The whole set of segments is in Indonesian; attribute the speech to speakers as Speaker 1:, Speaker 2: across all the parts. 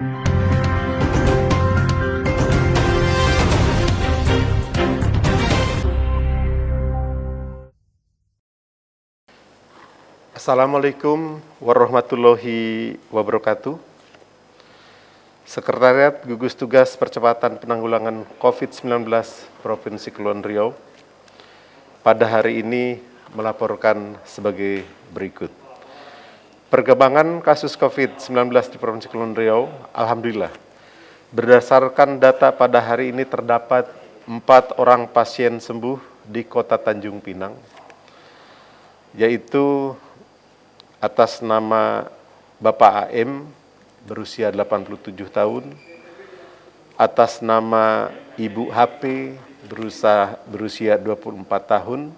Speaker 1: Assalamualaikum warahmatullahi wabarakatuh. Sekretariat Gugus Tugas Percepatan Penanggulangan COVID-19 Provinsi Kepulauan Riau pada hari ini melaporkan sebagai berikut. Perkembangan kasus COVID-19 di Provinsi Kepulauan Riau, alhamdulillah, berdasarkan data pada hari ini terdapat 4 orang pasien sembuh di Kota Tanjung Pinang, yaitu atas nama Bapak AM berusia 87 tahun, atas nama Ibu HP berusia 24 tahun,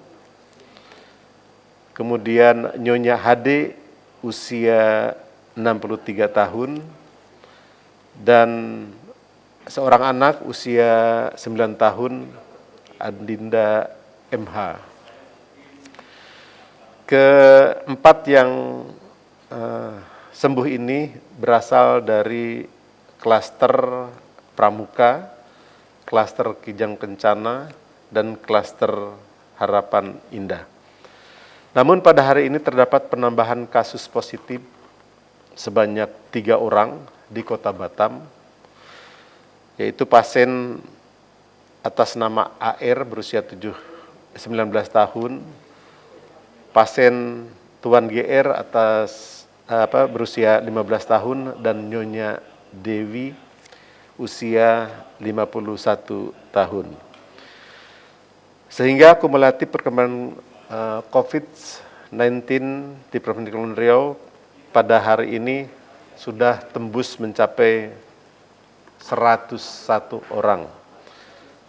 Speaker 1: kemudian Nyonya HD usia 63 tahun, dan seorang anak usia 9 tahun, Adinda MH. Keempat yang sembuh ini berasal dari klaster Pramuka, klaster Kijang Kencana, dan klaster Harapan Indah. Namun pada hari ini terdapat penambahan kasus positif sebanyak 3 orang di Kota Batam, yaitu pasien atas nama AR berusia 19 tahun, pasien Tuan GR berusia 15 tahun, dan Nyonya Dewi usia 51 tahun. Sehingga kumulatif perkembangan COVID-19 di Provinsi Kepulauan Riau pada hari ini sudah tembus mencapai 101 orang,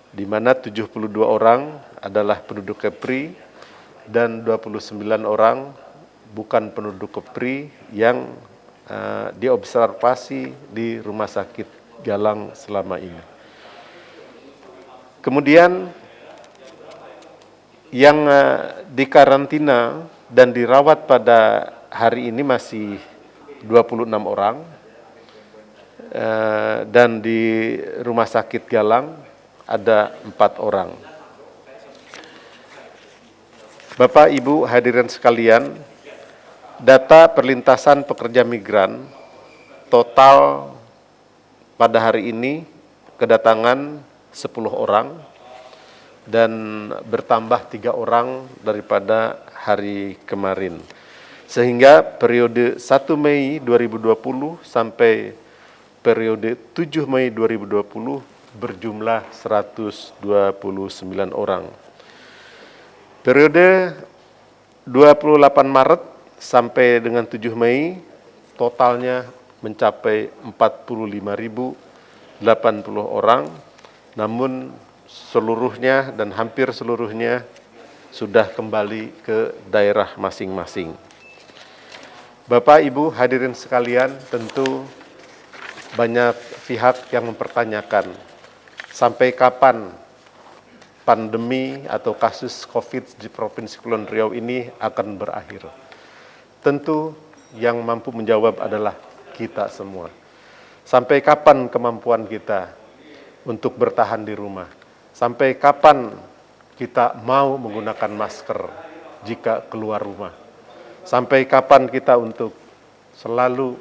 Speaker 1: di mana 72 orang adalah penduduk Kepri dan 29 orang bukan penduduk Kepri yang diobservasi di Rumah Sakit Galang selama ini. Kemudian yang dikarantina dan dirawat pada hari ini masih 26 orang, dan di Rumah Sakit Galang ada 4 orang. Bapak, Ibu, hadirin sekalian, data perlintasan pekerja migran total pada hari ini kedatangan 10 orang dan bertambah 3 orang daripada hari kemarin. Sehingga periode 1 Mei 2020 sampai periode 7 Mei 2020 berjumlah 129 orang. Periode 28 Maret sampai dengan 7 Mei totalnya mencapai 45.080 orang, namun seluruhnya dan hampir seluruhnya sudah kembali ke daerah masing-masing. Bapak, Ibu, hadirin sekalian, tentu banyak pihak yang mempertanyakan sampai kapan pandemi atau kasus COVID di Provinsi Kepulauan Riau ini akan berakhir. Tentu yang mampu menjawab adalah kita semua. Sampai kapan kemampuan kita untuk bertahan di rumah? Sampai kapan kita mau menggunakan masker jika keluar rumah? Sampai kapan kita untuk selalu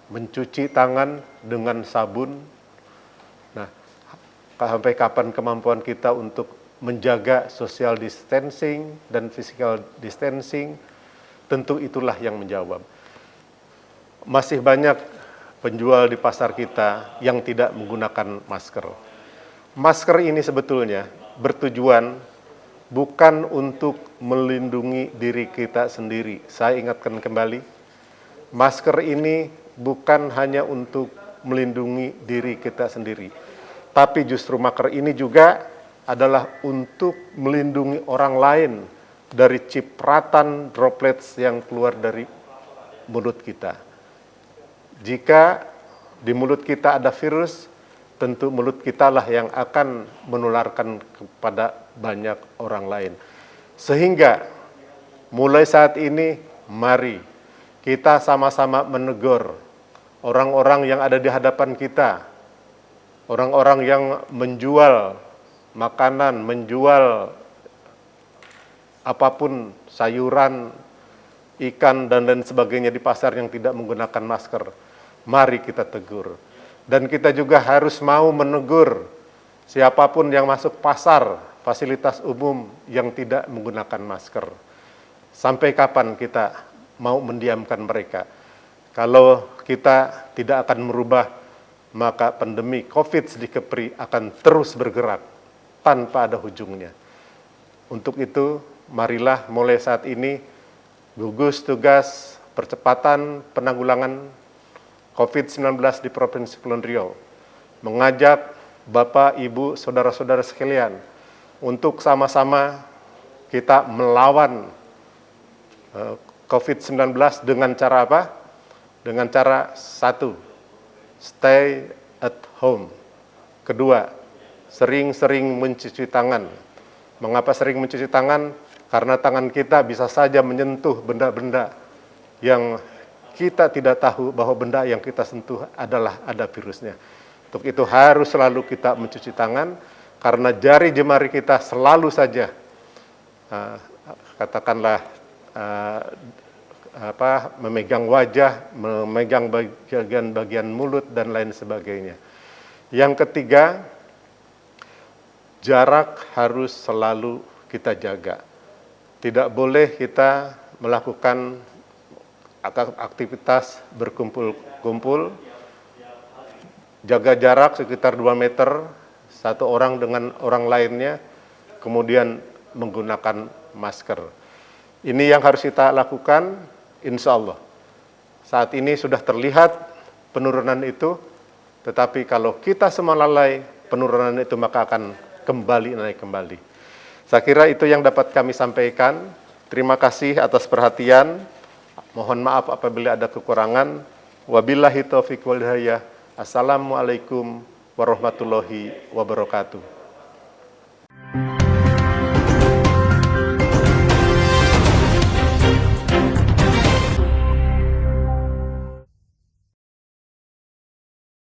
Speaker 1: mencuci tangan dengan sabun? Sampai kapan kemampuan kita untuk menjaga social distancing dan physical distancing? Tentu itulah yang menjawab. Masih banyak penjual di pasar kita yang tidak menggunakan masker. Masker ini sebetulnya bertujuan bukan untuk melindungi diri kita sendiri. Saya ingatkan kembali, masker ini bukan hanya untuk melindungi diri kita sendiri, tapi justru masker ini juga adalah untuk melindungi orang lain dari cipratan droplets yang keluar dari mulut kita. Jika di mulut kita ada virus, tentu mulut kita lah yang akan menularkan kepada banyak orang lain. Sehingga mulai saat ini, mari kita sama-sama menegur orang-orang yang ada di hadapan kita, orang-orang yang menjual makanan, menjual apapun, sayuran, ikan, dan lain sebagainya di pasar yang tidak menggunakan masker, mari kita tegur. Dan kita juga harus mau menegur siapapun yang masuk pasar, fasilitas umum yang tidak menggunakan masker. Sampai kapan kita mau mendiamkan mereka? Kalau kita tidak akan merubah, maka pandemi COVID di Kepri akan terus bergerak tanpa ada ujungnya. Untuk itu, marilah mulai saat ini gugus tugas percepatan penanggulangan COVID-19 di Provinsi Kepulauan Riau mengajak Bapak, Ibu, saudara-saudara sekalian untuk sama-sama kita melawan COVID-19 dengan cara apa? Dengan cara satu, stay at home. Kedua, sering-sering mencuci tangan. Mengapa sering mencuci tangan? Karena tangan kita bisa saja menyentuh benda-benda yang kita tidak tahu bahwa benda yang kita sentuh adalah ada virusnya. Untuk itu harus selalu kita mencuci tangan, karena jari jemari kita selalu saja katakanlah memegang wajah, memegang bagian mulut, dan lain sebagainya. Yang ketiga, jarak harus selalu kita jaga. Tidak boleh kita melakukan aktivitas berkumpul-kumpul, jaga jarak sekitar 2 meter, satu orang dengan orang lainnya, kemudian menggunakan masker. Ini yang harus kita lakukan, insya Allah. Saat ini sudah terlihat penurunan itu, tetapi kalau kita semua lalai, penurunan itu maka akan naik kembali. Saya kira itu yang dapat kami sampaikan. Terima kasih atas perhatian. Mohon maaf apabila ada kekurangan. Wabillahi taufiq wal hidayah. Assalamualaikum warahmatullahi wabarakatuh.